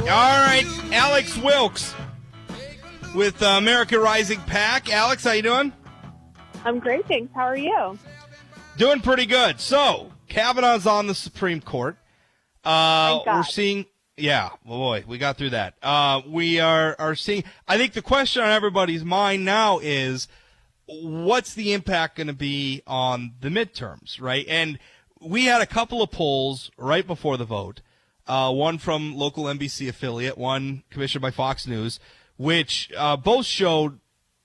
All right, Alex Wilkes with America Rising PAC. Alex, how you doing? I'm great, thanks. How are you? Doing pretty good. So, Kavanaugh's on the Supreme Court. Thank God. We're seeing, boy, we got through that. We are seeing, I think the question on everybody's mind now is, what's the impact going to be on the midterms, right? And we had a couple of polls right before the vote. One from local NBC affiliate, one commissioned by Fox News, which both showed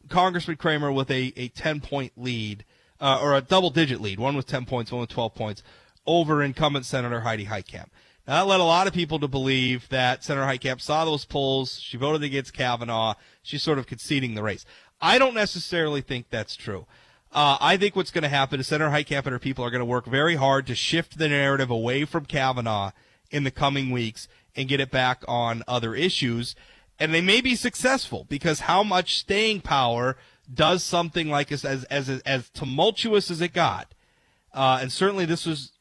Congressman Kramer with a 10-point lead, or a double-digit lead. One with 10 points, one with 12 points, over incumbent Senator Heidi Heitkamp. Now, that led a lot of people to believe that Senator Heitkamp saw those polls, she voted against Kavanaugh, she's sort of conceding the race. I don't necessarily think that's true. I think what's going to happen is Senator Heitkamp and her people are going to work very hard to shift the narrative away from Kavanaugh in the coming weeks and get it back on other issues. And they may be successful, because how much staying power does something like this, as tumultuous as it got, and certainly this was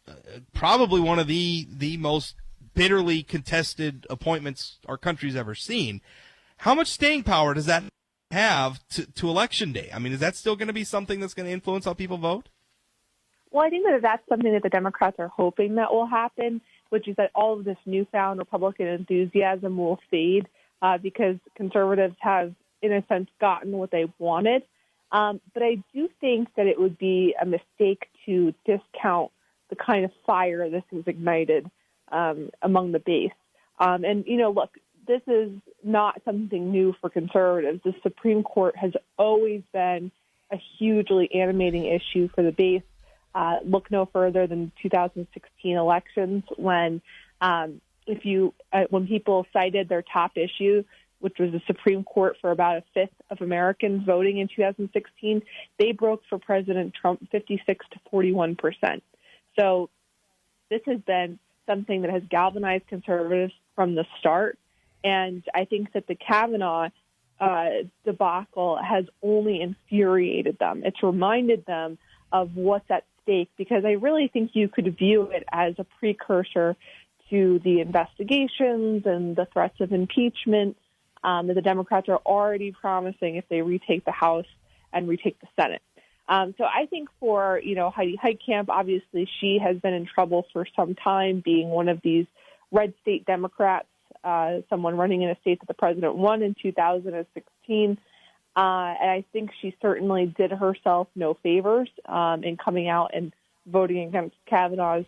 probably one of the most bitterly contested appointments our country's ever seen. How much staying power does that have to Election Day? I mean, is that still going to be something that's going to influence how people vote? Well, I think that that's something that the Democrats are hoping that will happen, which is that all of this newfound Republican enthusiasm will fade because conservatives have, in a sense, gotten what they wanted. But I do think that it would be a mistake to discount the kind of fire this has ignited among the base. And, look, this is not something new for conservatives. The Supreme Court has always been a hugely animating issue for the base. Look no further than 2016 elections when when people cited their top issue, which was the Supreme Court for about a fifth of Americans voting in 2016, they broke for President Trump 56 to 41%. So this has been something that has galvanized conservatives from the start. And I think that the Kavanaugh debacle has only infuriated them. It's reminded them of what's at stake, because I really think you could view it as a precursor to the investigations and the threats of impeachment that the Democrats are already promising if they retake the House and retake the Senate. So I think for, Heidi Heitkamp, obviously she has been in trouble for some time, being one of these red state Democrats, someone running in a state that the president won in 2016. And I think she certainly did herself no favors in coming out and voting against Kavanaugh's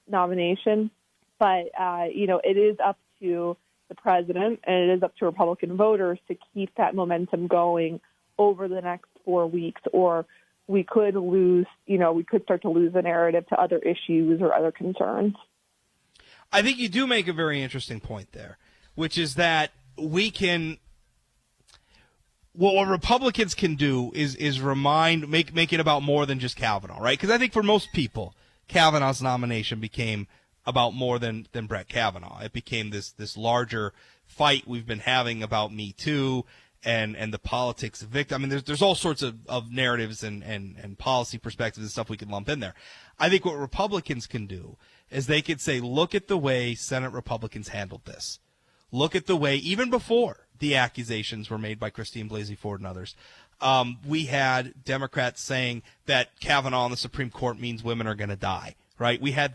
nomination. But, it is up to the president and it is up to Republican voters to keep that momentum going over the next 4 weeks, or we could start to lose the narrative to other issues or other concerns. I think you do make a very interesting point there, which is that what Republicans can do is make it about more than just Kavanaugh, right? Because I think for most people, Kavanaugh's nomination became about more than Brett Kavanaugh. It became this larger fight we've been having about Me Too and the politics of victim. I mean, there's all sorts of narratives and policy perspectives and stuff we can lump in there. I think what Republicans can do is they could say, look at the way Senate Republicans handled this. Look at the way, even before the accusations were made by Christine Blasey Ford and others, we had Democrats saying that Kavanaugh on the Supreme Court means women are going to die. Right? We had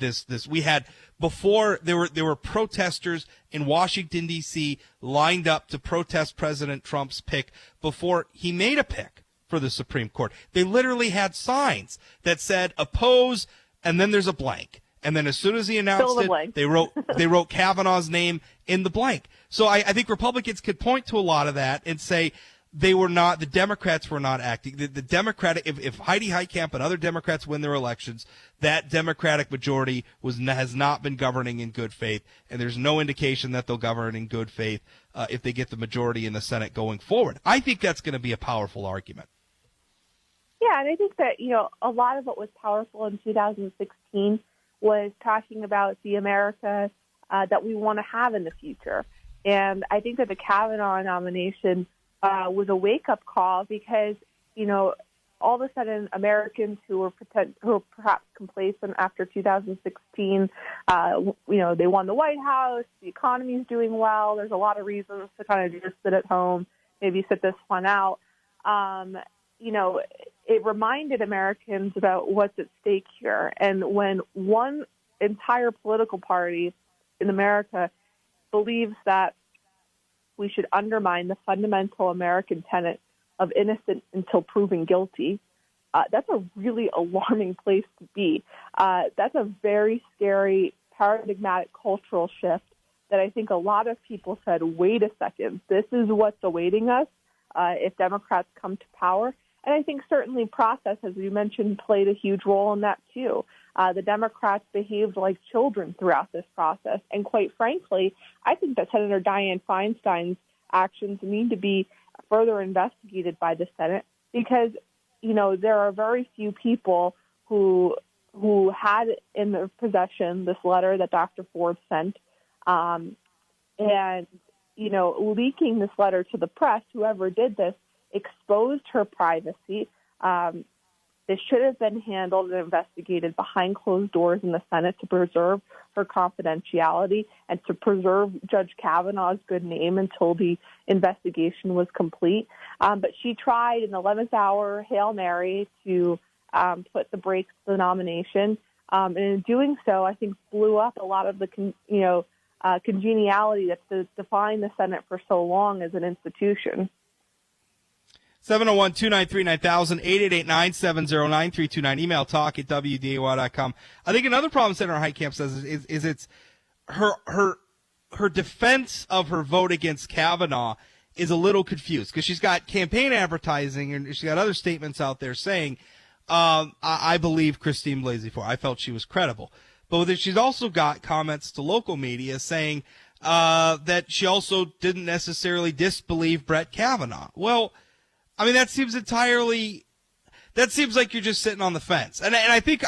before there were protesters in Washington, D.C. lined up to protest President Trump's pick before he made a pick for the Supreme Court. They literally had signs that said oppose, and then there's a blank. And then as soon as he announced it, they wrote Kavanaugh's name in the blank. So I think Republicans could point to a lot of that and say the Democrats were not acting. The Democratic, if Heidi Heitkamp and other Democrats win their elections, that Democratic majority has not been governing in good faith, and there's no indication that they'll govern in good faith if they get the majority in the Senate going forward. I think that's going to be a powerful argument. Yeah, and I think that, a lot of what was powerful in 2016 was talking about the America that we want to have in the future. And I think that the Kavanaugh nomination was a wake-up call because, all of a sudden Americans who were perhaps complacent after 2016, they won the White House, the economy's doing well. There's a lot of reasons to kind of just sit at home, maybe sit this one out. It reminded Americans about what's at stake here. And when one entire political party in America believes that we should undermine the fundamental American tenet of innocent until proven guilty, that's a really alarming place to be. That's a very scary, paradigmatic cultural shift that I think a lot of people said, wait a second, this is what's awaiting us if Democrats come to power. And I think certainly process, as you mentioned, played a huge role in that too. The Democrats behaved like children throughout this process. And quite frankly, I think that Senator Dianne Feinstein's actions need to be further investigated by the Senate because, there are very few people who had in their possession this letter that Dr. Ford sent. Leaking this letter to the press, whoever did this, exposed her privacy. This should have been handled and investigated behind closed doors in the Senate to preserve her confidentiality and to preserve Judge Kavanaugh's good name until the investigation was complete. But she tried an 11th hour Hail Mary to put the brakes to the nomination. And in doing so, I think blew up a lot of the, congeniality that's defined the Senate for so long as an institution. 701-293-9000, 888-970-9329, email talk@WDAY.com. I think another problem Senator Heitkamp says is it's her defense of her vote against Kavanaugh is a little confused because she's got campaign advertising and she's got other statements out there saying, I believe Christine Blasey Ford. I felt she was credible. But she's also got comments to local media saying that she also didn't necessarily disbelieve Brett Kavanaugh. Well, I mean, that seems like you're just sitting on the fence. And I think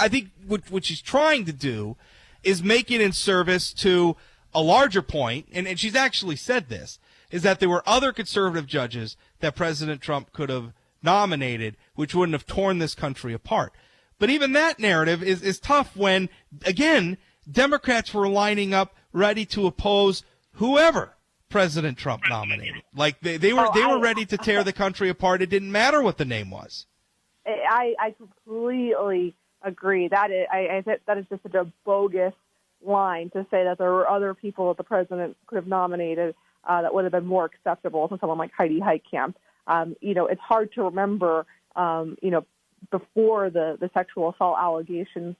what she's trying to do is make it in service to a larger point, and she's actually said this, is that there were other conservative judges that President Trump could have nominated, which wouldn't have torn this country apart. But even that narrative is tough when, again, Democrats were lining up ready to oppose whoever President Trump nominated. Like they were ready to tear the country apart. It didn't matter what the name was. I completely agree. That is just such a bogus line to say that there were other people that the president could have nominated that would have been more acceptable to someone like Heidi Heitkamp. It's hard to remember, before the sexual assault allegations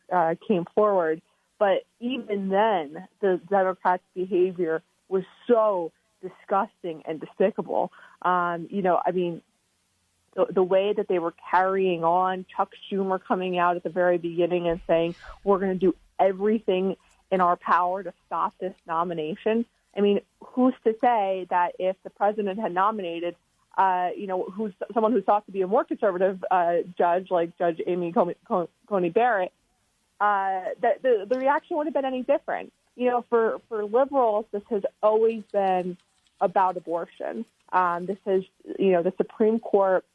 came forward, but even then, the Democrats' behavior was so disgusting and despicable. The way that they were carrying on, Chuck Schumer coming out at the very beginning and saying, we're going to do everything in our power to stop this nomination. I mean, who's to say that if the president had nominated, who's someone who's thought to be a more conservative judge, like Judge Amy Coney Barrett, that the reaction would have been any different. For liberals, this has always been about abortion. This is, the Supreme Court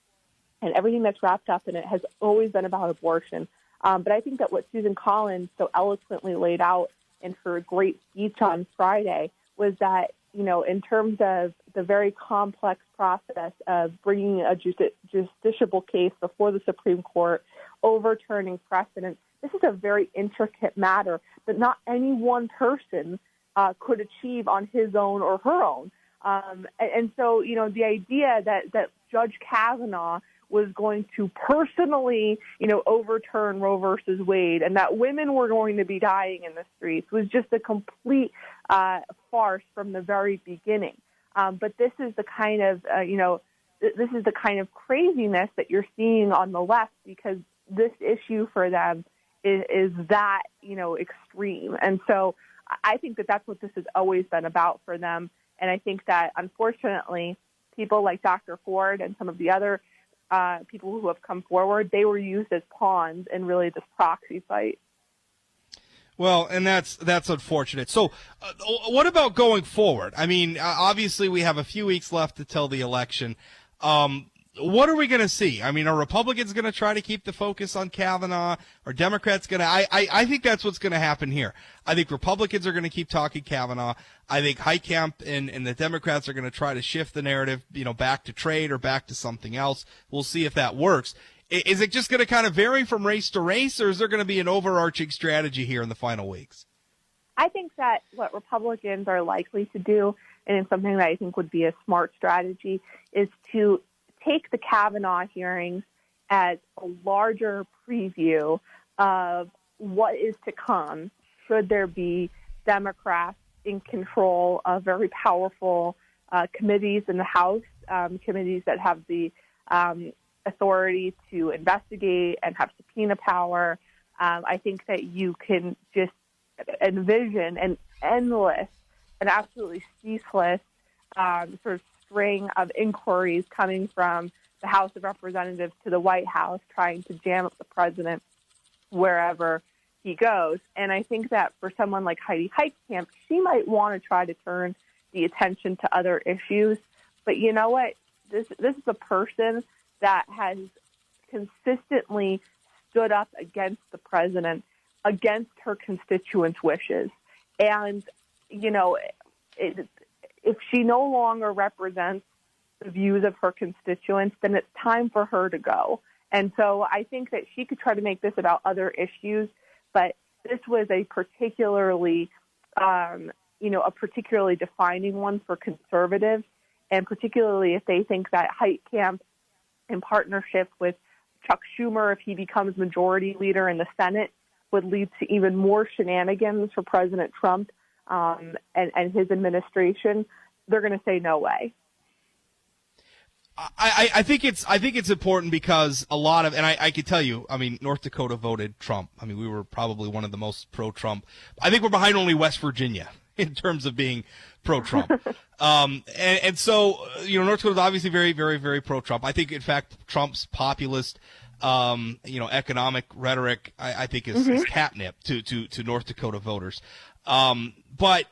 and everything that's wrapped up in it has always been about abortion. But I think that what Susan Collins so eloquently laid out in her great speech on Friday was that, in terms of the very complex process of bringing a justiciable case before the Supreme Court, overturning precedent, this is a very intricate matter that not any one person could achieve on his own or her own. And so, the idea that Judge Kavanaugh was going to personally, overturn Roe versus Wade and that women were going to be dying in the streets was just a complete farce from the very beginning. But this is the kind of, this is the kind of craziness that you're seeing on the left because this issue for them is that, extreme. And so I think that that's what this has always been about for them. And I think that, unfortunately, people like Dr. Ford and some of the other people who have come forward, they were used as pawns in really this proxy fight. Well, and that's unfortunate. So what about going forward? I mean, obviously we have a few weeks left until the election. what are we going to see? I mean, are Republicans going to try to keep the focus on Kavanaugh? Are Democrats going to? I think that's what's going to happen here. I think Republicans are going to keep talking Kavanaugh. I think Heitkamp and the Democrats are going to try to shift the narrative, back to trade or back to something else. We'll see if that works. Is it just going to kind of vary from race to race, or is there going to be an overarching strategy here in the final weeks? I think that what Republicans are likely to do, and it's something that I think would be a smart strategy, is to take the Kavanaugh hearings as a larger preview of what is to come should there be Democrats in control of very powerful committees in the House, committees that have the authority to investigate and have subpoena power. I think that you can just envision an endless and absolutely ceaseless sort of string of inquiries coming from the House of Representatives to the White House, trying to jam up the president wherever he goes. And I think that for someone like Heidi Heitkamp, she might want to try to turn the attention to other issues. But you know what? This is a person that has consistently stood up against the president, against her constituents' wishes. And, if she no longer represents the views of her constituents, then it's time for her to go. And so I think that she could try to make this about other issues, but this was a particularly defining one for conservatives, and particularly if they think that Heitkamp, in partnership with Chuck Schumer, if he becomes majority leader in the Senate, would lead to even more shenanigans for President Trump and his administration, they're going to say no way. I think it's important because a lot of, and I can tell you, I mean, North Dakota voted Trump. I mean, we were probably one of the most pro-Trump. I think we're behind only West Virginia in terms of being pro-Trump. And so, North Dakota is obviously very, very, very pro-Trump. I think, in fact, Trump's populist, economic rhetoric, I think is catnip to North Dakota voters. But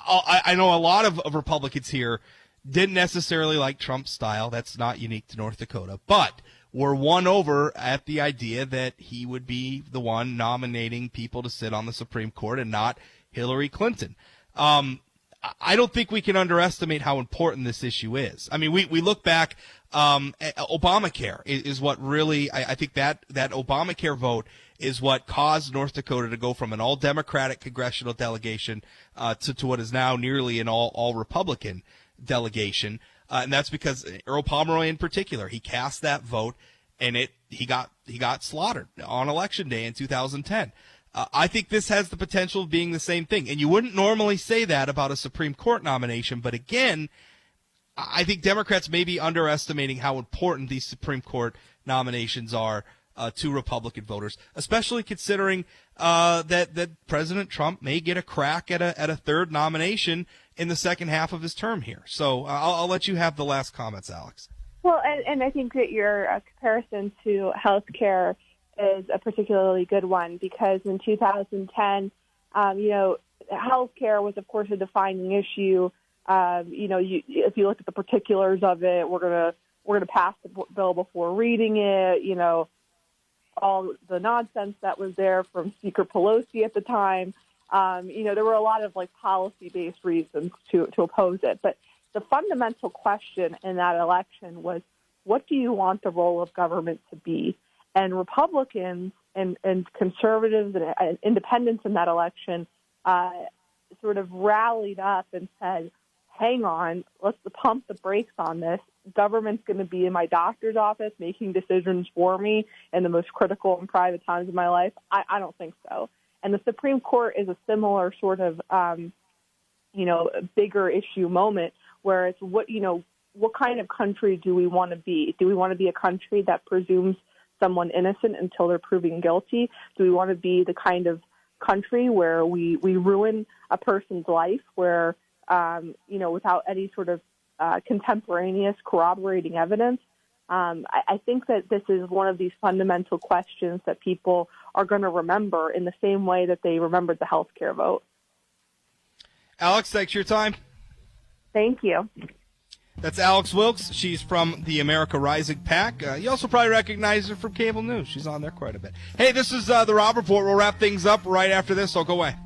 I know a lot of Republicans here didn't necessarily like Trump's style. That's not unique to North Dakota, but were won over at the idea that he would be the one nominating people to sit on the Supreme Court and not Hillary Clinton. I don't think we can underestimate how important this issue is. I mean, we look back, Obamacare is what really, I think that Obamacare vote is what caused North Dakota to go from an all-Democratic congressional delegation to what is now nearly an all-Republican delegation. And that's because Earl Pomeroy in particular, he cast that vote, and he got slaughtered on Election Day in 2010. I think this has the potential of being the same thing. And you wouldn't normally say that about a Supreme Court nomination, but again, I think Democrats may be underestimating how important these Supreme Court nominations are to Republican voters, especially considering that President Trump may get a crack at a third nomination in the second half of his term here. So I'll let you have the last comments, Alex. Well, and I think that your comparison to health care is a particularly good one, because in 2010, health care was, of course, a defining issue. If you look at the particulars of it, we're gonna pass the bill before reading it. All the nonsense that was there from Speaker Pelosi at the time. There were a lot of policy-based reasons to oppose it. But the fundamental question in that election was, what do you want the role of government to be? And Republicans and conservatives and independents in that election sort of rallied up and said, hang on, let's pump the brakes on this. Government's going to be in my doctor's office making decisions for me in the most critical and private times of my life. I don't think so. And the Supreme Court is a similar sort of, bigger issue moment where it's what kind of country do we want to be? Do we want to be a country that presumes someone innocent until they're proven guilty? Do we want to be the kind of country where we ruin a person's life, where, without any sort of contemporaneous corroborating evidence? I think that this is one of these fundamental questions that people are going to remember in the same way that they remembered the health care vote. Alex, thanks for your time. Thank you. That's Alex Wilkes. She's from the America Rising PAC. You also probably recognize her from cable news. She's on there quite a bit. Hey, this is the Rob Report. We'll wrap things up right after this, so go away.